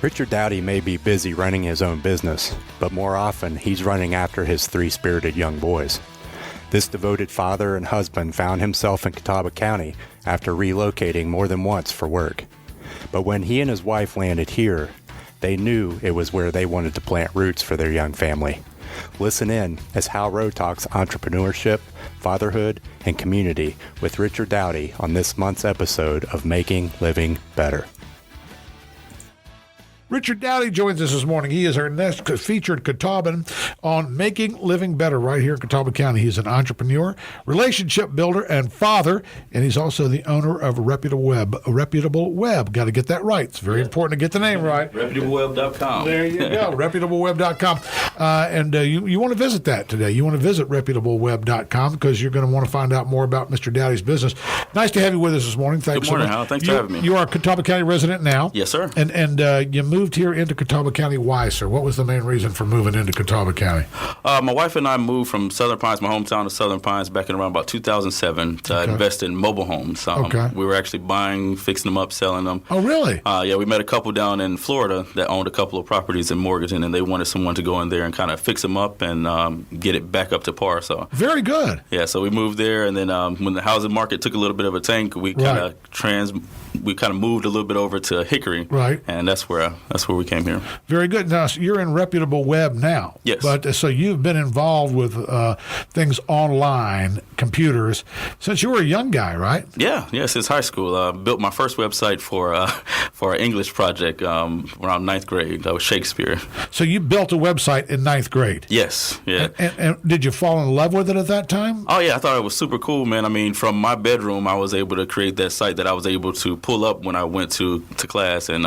Richard Dowdy may be busy running his own business, but more often he's running after his three spirited young boys. This devoted father and husband found himself in Catawba County after relocating more than once for work. But when he and his wife landed here, they knew it was where they wanted to plant roots for their young family. Listen in as Hal Rowe talks entrepreneurship, fatherhood, and community with Richard Dowdy on this month's episode of Making Living Better. Richard Dowdy joins us this morning. He is our next featured Catawban on Making Living Better right here in Catawba County. He's an entrepreneur, relationship builder, and father, and he's also the owner of Reputable Web. Got to get that right. It's very important to get the name right. ReputableWeb.com. There you go, ReputableWeb.com. And you want to visit that today. You want to visit ReputableWeb.com because you're going to want to find out more about Mr. Dowdy's business. Nice to have you with us this morning. Thanks Good morning, so much. Hal. Thanks for having me. You are a Catawba County resident now. Yes, sir. And you moved here into Catawba County. Why, sir? What was the main reason for moving into Catawba County? My wife and I moved from Southern Pines, my hometown of Southern Pines, back in around about 2007 to invest in mobile homes. We were actually buying, fixing them up, selling them. Oh, really? Yeah, we met a couple down in Florida that owned a couple of properties in Morganton, and they wanted someone to go in there and kind of fix them up and get it back up to par. So very good. Yeah, so we moved there, and then when the housing market took a little bit of a tank, we kind of moved a little bit over to Hickory, right? And that's where we came here. Very good. Now, so you're in Reputable Web now. Yes. But so you've been involved with things online, computers, since you were a young guy, right? Yeah, since high school. Built my first website for an English project around ninth grade. That was Shakespeare. So you built a website in ninth grade? Yes, yeah. And did you fall in love with it at that time? Oh, yeah, I thought it was super cool, man. I mean, from my bedroom, I was able to create that site that I was able to pull up when I went to class, and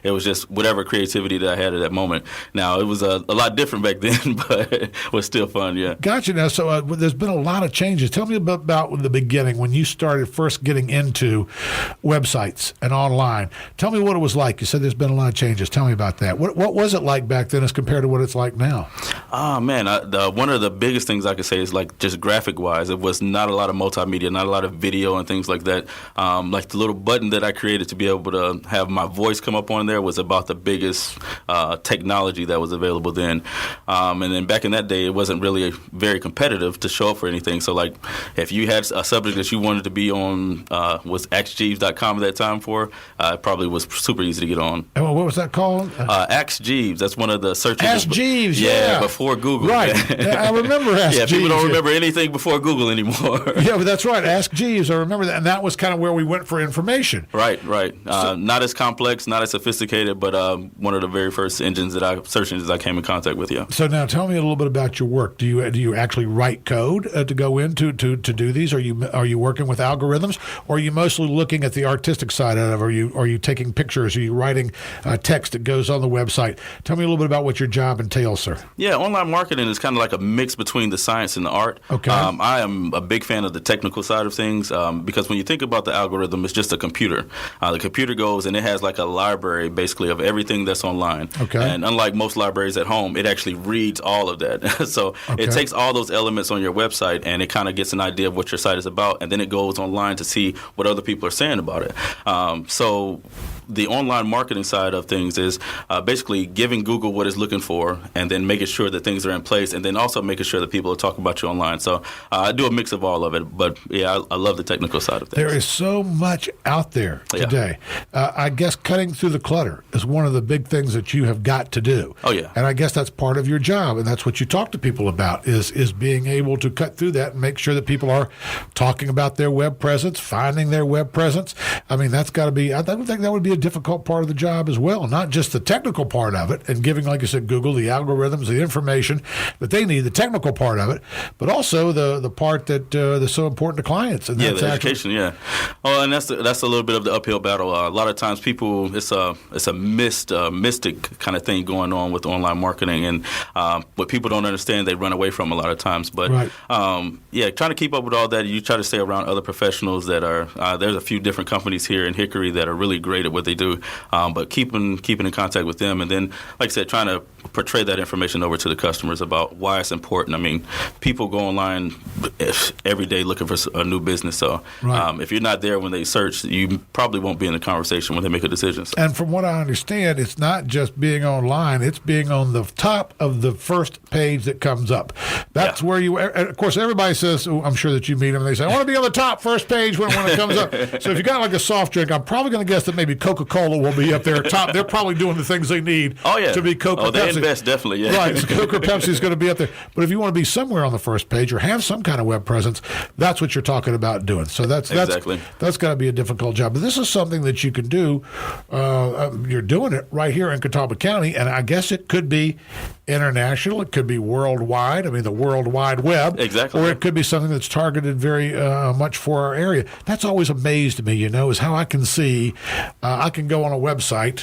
it was just whatever creativity that I had at that moment. Now, it was a lot different back then, but it was still fun, yeah. Gotcha. Now, so there's been a lot of changes. Tell me about the beginning, when you started first getting into websites and online. Tell me what it was like. You said there's been a lot of changes. Tell me about that. What was it like back then as compared to what it's like now? Oh, man, one of the biggest things I could say is like just graphic-wise, it was not a lot of multimedia, not a lot of video and things like that. Like the little button that I created to be able to have my voice come up on there was about the biggest technology that was available then. And then back in that day, it wasn't really very competitive to show up for anything. So like if you had a subject that you wanted to be on, was AskJeeves.com at that time it probably was super easy to get on. And what was that called? Ask Jeeves. That's one of the search engines. Ask Jeeves, yeah. Before Google. Right. I remember Ask Jeeves. Yeah, people don't remember anything before Google anymore. Yeah, but that's right. Ask Jeeves. I remember that. And that was kind of where we went for information. Right. Not as complex, not as sophisticated, but one of the very first search engines I came in contact with, yeah. So now tell me a little bit about your work. Do you actually write code to go into to do these? Are you working with algorithms, or are you mostly looking at the artistic side of it? Are you taking pictures? Are you writing text that goes on the website? Tell me a little bit about what your job entails, sir. Yeah, online marketing is kind of like a mix between the science and the art. Okay. I am a big fan of the technical side of things because when you think about the algorithm, it's just a computer. The computer goes and it has like a library basically of everything that's online. Okay. And unlike most libraries at home, it actually reads all of that. So It takes all those elements on your website and it kind of gets an idea of what your site is about, and then it goes online to see what other people are saying about it. So the online marketing side of things is basically giving Google what it's looking for and then making sure that things are in place, and then also making sure that people are talking about you online. So I do a mix of all of it, but yeah, I love the technical side of things. There is so much out there today. Yeah. I guess cutting through the clutter is one of the big things that you have got to do. Oh, yeah. And I guess that's part of your job, and that's what you talk to people about is being able to cut through that and make sure that people are talking about their web presence, finding their web presence. I mean, that's got to be, I would think that would be a difficult part of the job as well, not just the technical part of it and giving, like I said, Google the algorithms, the information that they need, the technical part of it, but also the part that's so important to clients. And that's the education, yeah. Oh, and that's a little bit of the uphill battle. A lot of times people, it's a mystic kind of thing going on with online marketing, and what people don't understand, they run away from a lot of times. But trying to keep up with all that, you try to stay around other professionals that are. There's a few different companies here in Hickory that are really great at what they do, but keeping in contact with them, and then, like I said, trying to portray that information over to the customers about why it's important. I mean, people go online every day looking for a new business. So if you're not there when they search, you probably won't be in the conversation when they make a decision. So. And from what I understand, it's not just being online, it's being on the top of the first page that comes up. That's where you, of course, everybody says, I'm sure that you meet them, and they say, I want to be on the top first page when it comes up. So if you got like a soft drink, I'm probably going to guess that maybe Coca-Cola will be up there top. They're probably doing the things they need to be Coke or they Pepsi. Invest, definitely, yeah. Right, so Coke or Pepsi is going to be up there. But if you want to be somewhere on the first page or have some kind of web presence, that's what you're talking about doing. So that's got to be a difficult job. But this is something that you can do. You're doing it right here in Catawba County, and I guess it could be international. It could be worldwide. I mean, the World Wide Web. Exactly. Or it could be something that's targeted very much for our area. That's always amazed me, is how I can see, I can go on a website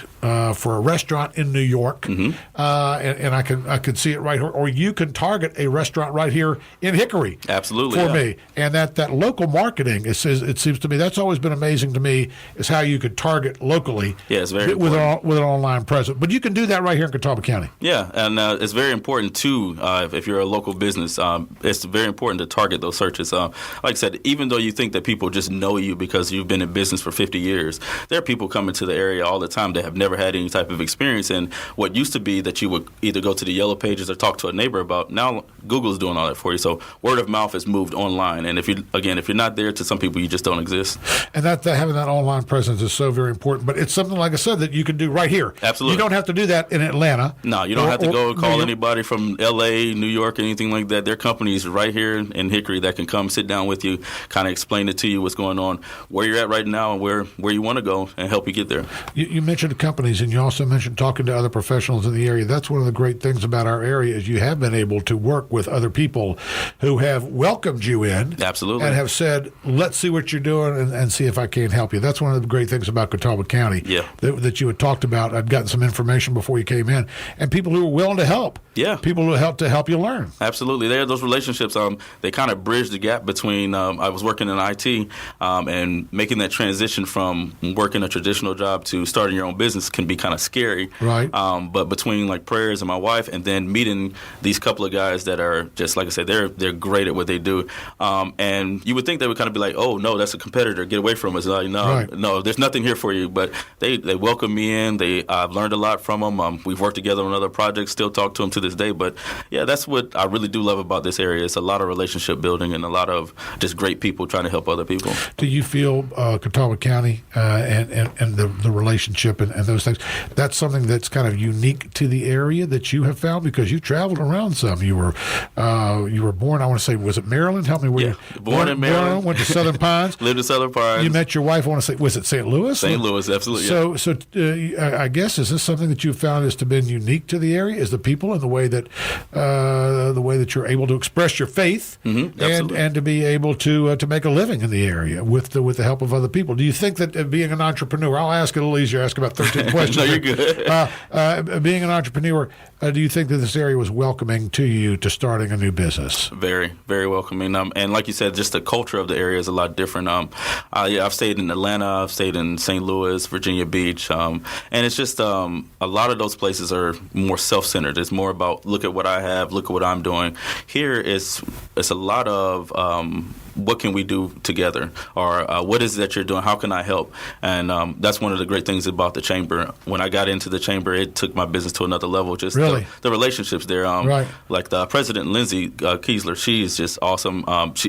for a restaurant in New York, and I can see it right here. Or you can target a restaurant right here in Hickory. Absolutely. For me. And that local marketing, it seems to me, that's always been amazing to me, is how you could target locally it's very with an online presence. But you can do that right here in Catawba County. Yeah, and it's very important, too, if you're a local business, it's very important to target those searches. Like I said, even though you think that people just know you because you've been in business for 50 years, there are people coming to the area all the time that have never had any type of experience. And what used to be that you would either go to the yellow pages or talk to a neighbor about, now Google is doing all that for you. So word of mouth has moved online. And if you're not there, to some people, you just don't exist. And that having that online presence is so very important. But it's something, like I said, that you can do right here. Absolutely. You don't have to do that in Atlanta. No, you don't have to go call anybody from L.A., New York, anything like that. There are companies right here in Hickory that can come sit down with you, kind of explain it to you what's going on, where you're at right now, and where you want to go, and help you get there. You mentioned companies, and you also mentioned talking to other professionals in the area. That's one of the great things about our area is you have been able to work with other people who have welcomed you in. Absolutely. And have said, let's see what you're doing and see if I can't help you. That's one of the great things about Catawba County that you had talked about. I'd gotten some information before you came in, and people who were willing to help. Yeah. People who help you learn. Absolutely. There are those relationships. They kind of bridge the gap between I was working in IT and making that transition from working a traditional job to starting your own business can be kind of scary. Right. But between like prayers and my wife and then meeting these couple of guys that are just, like I said, they're great at what they do. And you would think they would kind of be like, oh, no, that's a competitor. Get away from us. No, there's nothing here for you. But they welcome me in. I've learned a lot from them. We've worked together on other projects, still talk to them to this day. But, yeah, that's what I really do love about this area. It's a lot of relationship building and a lot of just great people trying to help other people. Do you feel Catawba County and the relationship and those things, that's something that's kind of unique to the area that you have found? Because you traveled around some. You were born, I want to say, was it Maryland? Help me. Born in Maryland. Went to Southern Pines. Lived in Southern Pines. You met your wife, I want to say, was it St. Louis? St. Louis, absolutely. So I guess, is this something that you found has been unique to the area? Is the people and the way that you're able to express your faith and to be able to make a living in the area with the help of other people? Do you think that being an entrepreneur, I'll ask it a little easier, ask about 13 questions. No, you're good. Being an entrepreneur, do you think that this area was welcoming to you to starting a new business? Very, very welcoming. And like you said, just the culture of the area is a lot different. I've stayed in Atlanta, I've stayed in St. Louis, Virginia Beach, and it's just a lot of those places are more self-centered. It's more about look at what I have, look at what I'm doing. Here it's a lot of what can we do together, or what is it that you're doing? How can I help? And that's one of the great things about the chamber. When I got into the chamber, it took my business to another level. Just the relationships there. Like the president, Lindsay Kiesler, she is just awesome.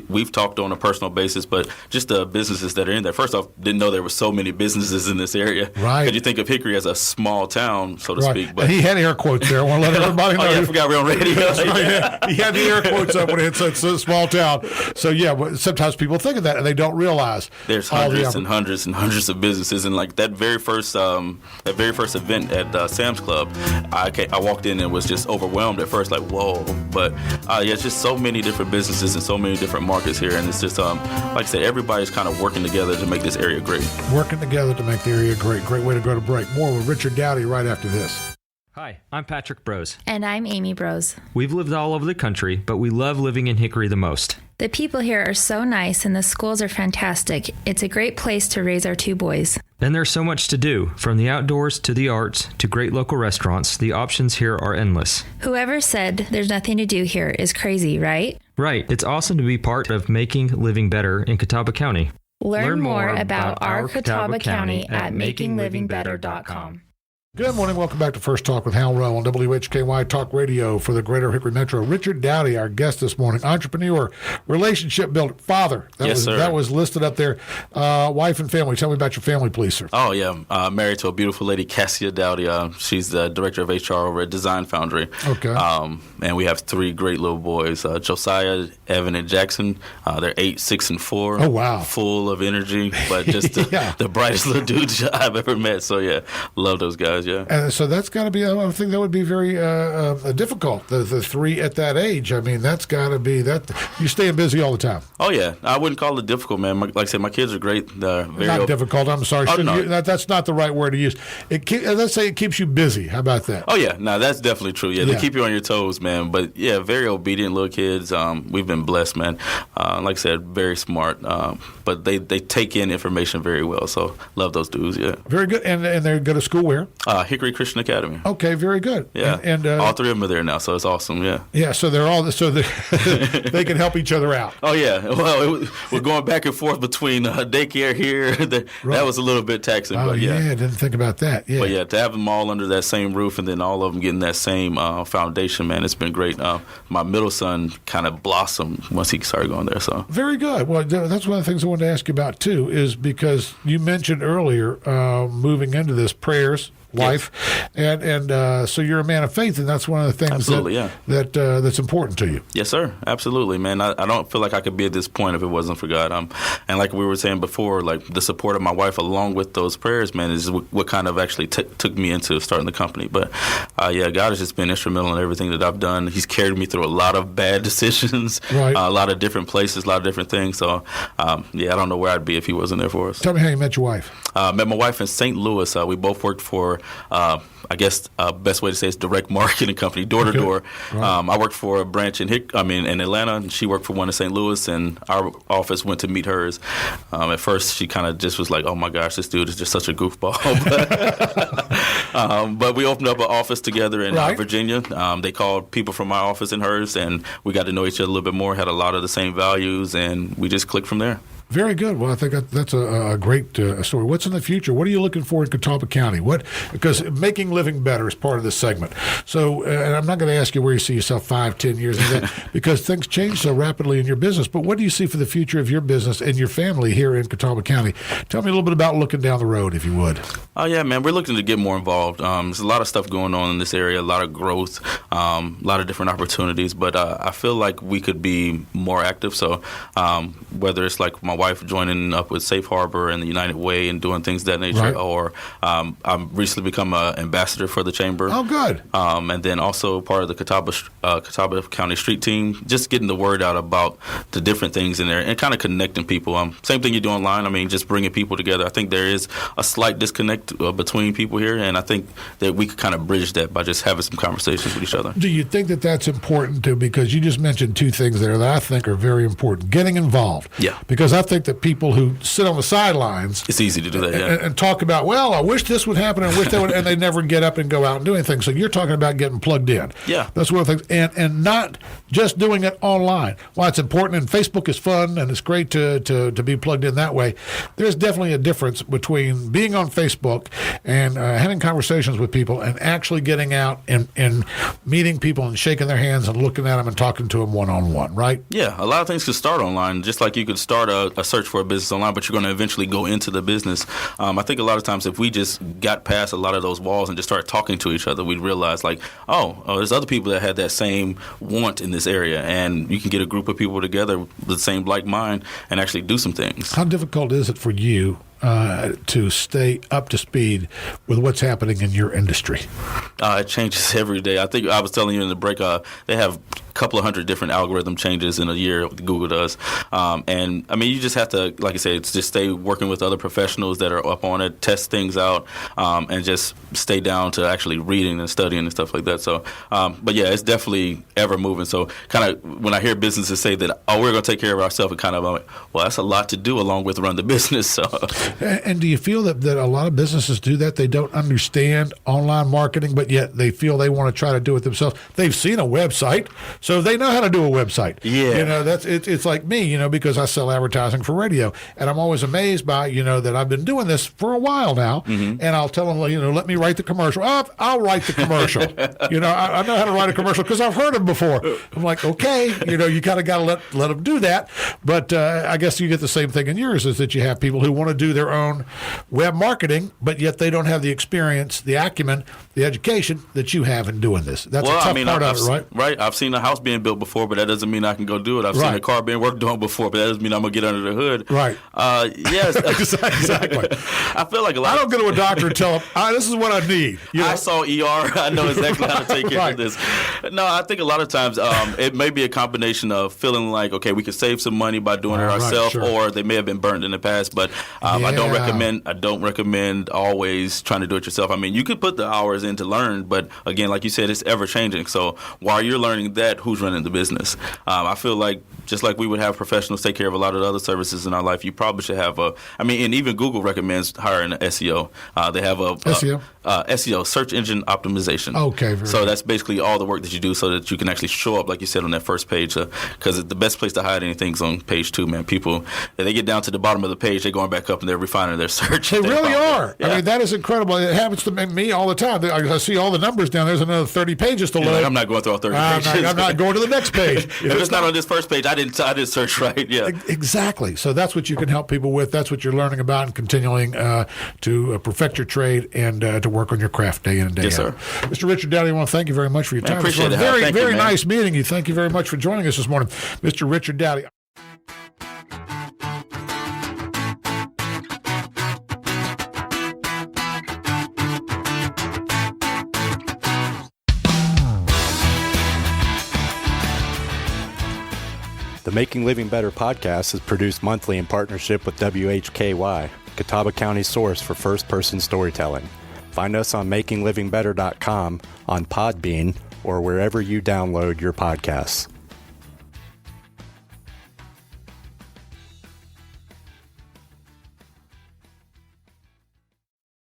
We've talked on a personal basis, but just the businesses that are in there. First off, didn't know there were so many businesses in this area. Right. Because you think of Hickory as a small town, so to speak. But he had air quotes there. I want to let everybody know. I forgot we're on radio. He had the air quotes up when it said it's a small town. So yeah, sometimes people think of that and they don't realize there's hundreds and hundreds and hundreds of businesses. And like that very first event at Sam's Club, I walked in and was just overwhelmed at first, like whoa. But it's just so many different businesses and so many different markets here, and it's just like I said, everybody's kind of working together to make this area great. Working together to make the area great. Great way to go to break. More with Richard Dowdy right after this. Hi, I'm Patrick Brose. And I'm Amy Brose. We've lived all over the country, but we love living in Hickory the most. The people here are so nice and the schools are fantastic. It's a great place to raise our 2 boys. And there's so much to do, from the outdoors to the arts to great local restaurants. The options here are endless. Whoever said there's nothing to do here is crazy, right? Right. It's awesome to be part of making living better in Catawba County. Learn more about our Catawba County at makinglivingbetter.com. Good morning. Welcome back to First Talk with Hal Rowe on WHKY Talk Radio for the Greater Hickory Metro. Richard Dowdy, our guest this morning, entrepreneur, relationship builder, father. That was listed up there. Wife and family. Tell me about your family, please, sir. Oh, yeah. Married to a beautiful lady, Cassia Dowdy. She's the director of HR over at Design Foundry. Okay. And we have 3 great little boys, Josiah, Evan, and Jackson. They're 8, 6, and 4. Oh, wow. Full of energy, but just the brightest little dudes I've ever met. So, yeah, love those guys. Yeah. And so that's got to be, I think that would be very difficult, the 3 at that age. I mean, that's got to be, you're staying busy all the time. Oh, yeah. I wouldn't call it difficult, man. Like I said, my kids are great. They're very not difficult, I'm sorry. Oh, no. That's not the right word to use. Let's say it keeps you busy. How about that? Oh, yeah. No, that's definitely true. Yeah, they keep you on your toes, man. But, yeah, very obedient little kids. We've been blessed, man. Like I said, very smart. But they take in information very well. So, love those dudes, yeah. Very good. And they go to school where? Hickory Christian Academy. Okay, very good. Yeah, and all 3 of them are there now, so it's awesome. Yeah. Yeah, so they can help each other out. Oh yeah. Well, we're going back and forth between daycare here. That was a little bit taxing. Oh but yeah, I didn't think about that. Yeah. But yeah, to have them all under that same roof and then all of them getting that same foundation, man, it's been great. My middle son kind of blossomed once he started going there. So very good. Well, that's one of the things I wanted to ask you about too, is because you mentioned earlier moving into this prayers. Wife, and so you're a man of faith, and that's one of the things that's important to you. Yes, sir. Absolutely, man. I don't feel like I could be at this point if it wasn't for God. And like we were saying before, like the support of my wife along with those prayers, man, is what kind of actually took me into starting the company. But God has just been instrumental in everything that I've done. He's carried me through a lot of bad decisions, right. A lot of different places, a lot of different things. So I don't know where I'd be if he wasn't there for us. Tell me how you met your wife. Met my wife in St. Louis. We both worked for I guess best way to say it's direct marketing company, door to door. I worked for a branch in Atlanta, and she worked for one in St. Louis, and our office went to meet hers. At first, she kind of just was like, "Oh my gosh, this dude is just such a goofball." But we opened up an office together in Virginia. They called people from my office and hers, and we got to know each other a little bit more. Had a lot of the same values, and we just clicked from there. Very good. Well, I think that's a great story. What's in the future? What are you looking for in Catawba County? Because making living better is part of this segment. So, and I'm not going to ask you where you see yourself 5, 10 years in that, because things change so rapidly in your business. But what do you see for the future of your business and your family here in Catawba County? Tell me a little bit about looking down the road, if you would. Oh, yeah, man. We're looking to get more involved. There's a lot of stuff going on in this area, a lot of growth, a lot of different opportunities. But I feel like we could be more active. So whether it's like my wife joining up with Safe Harbor and the United Way and doing things of that nature, or I've recently become an ambassador for the chamber. Oh, good. And then also part of the Catawba County street team, just getting the word out about the different things in there and kind of connecting people. Same thing you do online. I mean, just bringing people together. I think there is a slight disconnect between people here, and I think that we could kind of bridge that by just having some conversations with each other. Do you think that that's important too? Because you just mentioned 2 things there that I think are very important. Getting involved. Yeah. Because I think that people who sit on the sidelines, it's easy to do that, and talk about, well, I wish this would happen, and I wish that would, and they never get up and go out and do anything. So you're talking about getting plugged in. Yeah, that's one of the things, and not just doing it online. While it's important, and Facebook is fun, and it's great to be plugged in that way, there's definitely a difference between being on Facebook and having conversations with people and actually getting out and meeting people and shaking their hands and looking at them and talking to them one-on-one, right? Yeah, a lot of things could start online, just like you could start a search for a business online, but you're going to eventually go into the business. I think a lot of times if we just got past a lot of those walls and just started talking to each other, we'd realize like, oh, there's other people that had that same want in this area, and you can get a group of people together with the same like mind and actually do some things. How difficult is it for you to stay up to speed with what's happening in your industry? It changes every day. I think I was telling you in the break, they have couple of hundred different algorithm changes in a year. Google does, and I mean, you just have to, like I said, it's just stay working with other professionals that are up on it, test things out, and just stay down to actually reading and studying and stuff like that. So, but yeah, it's definitely ever moving. So, kind of when I hear businesses say that, oh, we're going to take care of ourselves, it kind of, I'm like, well, that's a lot to do along with run the business. So, and do you feel that a lot of businesses do that? They don't understand online marketing, but yet they feel they want to try to do it themselves. They've seen a website, so they know how to do a website. Yeah, you know, it's like me, you know, because I sell advertising for radio, and I'm always amazed by, you know, that I've been doing this for a while now, and I'll tell them, you know, let me write the commercial. I'll write the commercial. You know, I know how to write a commercial because I've heard them before. I'm like, okay, you know, you kind of got to let them do that. But I guess you get the same thing in yours, is that you have people who want to do their own web marketing, but yet they don't have the experience, the acumen, the education that you have in doing this. That's a tough part of it, right? Right. I've seen a house being built before, but that doesn't mean I can go do it. I've seen a car being worked on before, but that doesn't mean I'm going to get under the hood. Right. Yes. Exactly. I feel like I don't go to a doctor and tell him, this is what I need. You know? I saw ER. I know exactly how to take care of this. No, I think a lot of times it may be a combination of feeling like, okay, we could save some money by doing it ourselves, or they may have been burned in the past. But I don't recommend always trying to do it yourself. I mean, you could put the hours in to learn, but again, like you said, it's ever changing. So while you're learning that, who's running the business? I feel like just like we would have professionals take care of a lot of the other services in our life, you probably should have and even Google recommends hiring an SEO. They have a SEO, search engine optimization. Okay. So that's basically all the work that you do so that you can actually show up, like you said, on that first page. Because the best place to hide anything is on page 2, man. People, if they get down to the bottom of the page, they're going back up and they're refining their search. They really are. Yeah. I mean, that is incredible. It happens to me all the time. I see all the numbers down. There's another 30 pages to load. Like, I'm not going through all 30 pages. I'm not going to the next page. If it's not on this first page, I didn't search right. Yeah. Exactly. So that's what you can help people with. That's what you're learning about and continuing to perfect your trade and to work on your craft day in and day out. Sir. Mr. Richard Dowdy, I want to thank you very much for your time. Appreciate it. Very nice meeting you. Thank you very much for joining us this morning, Mr. Richard Dowdy. The Making Living Better podcast is produced monthly in partnership with WHKY, Catawba County's source for first-person storytelling. Find us on makinglivingbetter.com, on Podbean, or wherever you download your podcasts.